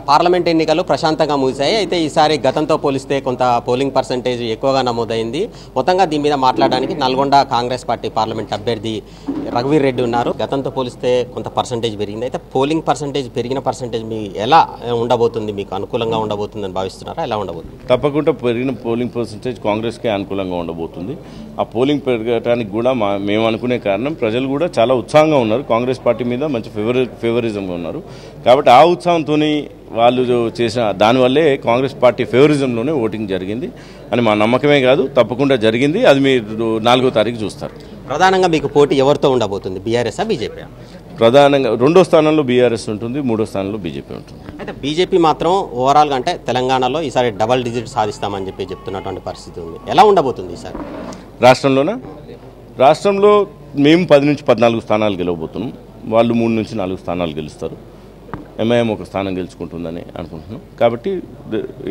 Parliament ఎన్నికలు ప్రశాంతంగా ముగిశాయి. అయితే ఈసారి గతంతో పోలిస్తే కొంత పోలింగ్ పర్సంటేజ్ ఎక్కువగా నమోదైంది. మొత్తంగా దీని మీద మాట్లాడడానికి నల్గొండ కాంగ్రెస్ పార్టీ పార్లమెంట్ అభ్యర్థి రఘువీర్ రెడ్డి ఉన్నారు. గతంతో పోలిస్తే కొంత పర్సంటేజ్ పెరిగింది. అయితే పోలింగ్ పర్సంటేజ్ పెరిగిన పర్సంటేజ్ మీ ఎలా ఉండబోతుంది? మీకు అనుకూలంగా ఉండబోతుందని భావిస్తున్నారా? ఎలా ఉండబోతుంది? తప్పకుండా పెరిగిన పోలింగ్ పర్సంటేజ్ కాంగ్రెస్కే అనుకూలంగా ఉండబోతుంది. ఆ పోలింగ్ పెరగడానికి కూడా మేము అనుకునే కారణం ప్రజలు కూడా చాలా ఉత్సాహంగా ఉన్నారు. కాంగ్రెస్ పార్టీ మీద మంచి ఫేవరిజంగా ఉన్నారు. కాబట్టి ఆ ఉత్సాహంతో వాళ్ళు చేసిన దానివల్లే కాంగ్రెస్ పార్టీ ఫేవరిజంలోనే ఓటింగ్ జరిగింది అని మా నమ్మకమే కాదు, తప్పకుండా జరిగింది. అది మీరు 4వ తారీఖు చూస్తారు. ప్రధానంగా మీకు పోటీ ఎవరితో ఉండబోతుంది? BRS BJP? ప్రధానంగా 2వ స్థానంలో బీఆర్ఎస్ ఉంటుంది, 3వ స్థానంలో బీజేపీ ఉంటుంది. అయితే బీజేపీ మాత్రం ఓవరాల్గా అంటే తెలంగాణలో ఈసారి డబల్ డిజిట్ సాధిస్తామని చెప్పి చెప్తున్నటువంటి పరిస్థితి ఉంది. ఎలా ఉండబోతుంది ఈసారి రాష్ట్రంలో మేము 10 నుంచి 14 స్థానాలు గెలవబోతున్నాం. వాళ్ళు 3 నుంచి 4 స్థానాలు గెలుస్తారు. ఎంఐఎం ఒక స్థానం గెలుచుకుంటుందని అనుకుంటున్నాం. కాబట్టి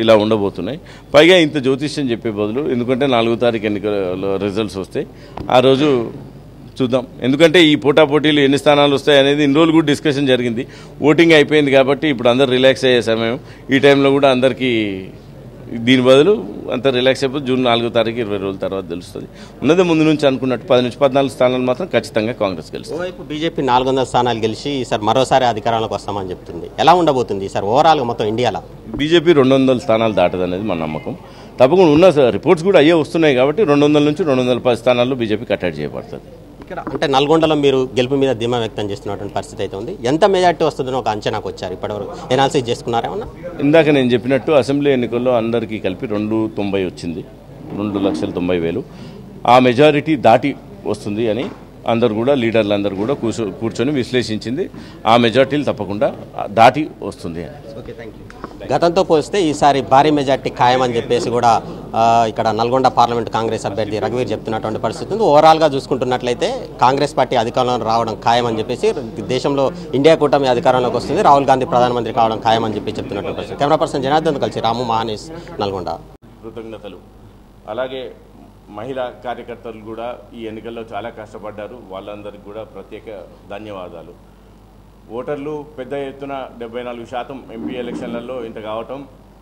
ఇలా ఉండబోతున్నాయి. పైగా ఇంత జ్యోతిష్యం చెప్పే బదులు, ఎందుకంటే 4వ తారీఖు ఎన్నికల రిజల్ట్స్ వస్తాయి, ఆ రోజు చూద్దాం. ఎందుకంటే ఈ పోటాపోటీలు ఎన్ని స్థానాలు వస్తాయి అనేది ఇన్ని రోజులు కూడా డిస్కషన్ జరిగింది. ఓటింగ్ అయిపోయింది కాబట్టి ఇప్పుడు అందరు రిలాక్స్ అయ్యే సమయం. ఈ టైంలో కూడా అందరికీ దీని బదులు అంత రిలాక్స్ అయిపోయి జూన్ 4వ తారీఖు 20 రోజుల తర్వాత తెలుస్తుంది. ఉన్నదే ముందు నుంచి అనుకున్నట్టు 10 నుంచి 14 స్థానాలు మాత్రం ఖచ్చితంగా కాంగ్రెస్ గెలుస్తుంది. ఓవైపు బీజేపీ 400 స్థానాలు గెలిచి ఈసారి మరోసారి అధికారంలోకి వస్తామని చెప్తుంది. ఎలా ఉండబోతుంది ఈసారి ఓవరాల్గా మొత్తం ఇండియాలో? బీజేపీ 200 స్థానాలు దాటదనేది మన నమ్మకం. తప్పకుండా ఉన్న రిపోర్ట్స్ కూడా అయ్యే వస్తున్నాయి కాబట్టి 200 నుంచి 210 స్థానాల్లో బీజేపీ కట్టడి చేయబడుతుంది. ఇక్కడ అంటే నల్గొండలో మీరు గెలుపు మీద ధీమా వ్యక్తం చేస్తున్నటువంటి పరిస్థితి అయితే ఉంది. ఎంత మెజార్టీ వస్తుందని ఒక అంచనాకు వచ్చారు? ఇప్పటివరకు ఎనాలిసిస్ చేసుకున్నారేమన్నా? ఇందాక నేను చెప్పినట్టు అసెంబ్లీ ఎన్నికల్లో అందరికీ కలిపి 290 వచ్చింది, 2,90,000. ఆ మెజారిటీ దాటి వస్తుంది అని అందరు కూడా లీడర్లు అందరూ కూడా కూర్చొని విశ్లేషించింది. ఆ మెజార్టీలు తప్పకుండా దాటి వస్తుంది అని. Okay, thank you. గతంతో పోలిస్తే ఈసారి భారీ మెజార్టీ ఖాయమని చెప్పేసి కూడా ఇక్కడ నల్గొండ పార్లమెంట్ కాంగ్రెస్ అభ్యర్థి రఘువీర్ చెప్తున్నటువంటి పరిస్థితి ఉంది. ఓవరాల్గా చూసుకుంటున్నట్లయితే కాంగ్రెస్ పార్టీ అధికారంలో రావడం ఖాయమని చెప్పేసి, దేశంలో ఇండియా కూటమి అధికారంలోకి వస్తుంది, రాహుల్ గాంధీ ప్రధానమంత్రి కావడం ఖాయమని చెప్పి చెప్తున్నటువంటి పరిస్థితి. కెమెరా పర్సన్ జనార్దన్ కలిసి రాము మహానీస్, నల్గొండ. కృతజ్ఞతలు. అలాగే మహిళా కార్యకర్తలు కూడా ఈ ఎన్నికల్లో చాలా కష్టపడ్డారు. వాళ్ళందరికీ కూడా ప్రత్యేక ధన్యవాదాలు. ఓటర్లు పెద్ద ఎత్తున 74% ఎంపీ ఎలక్షన్లలో ఇంత కావటం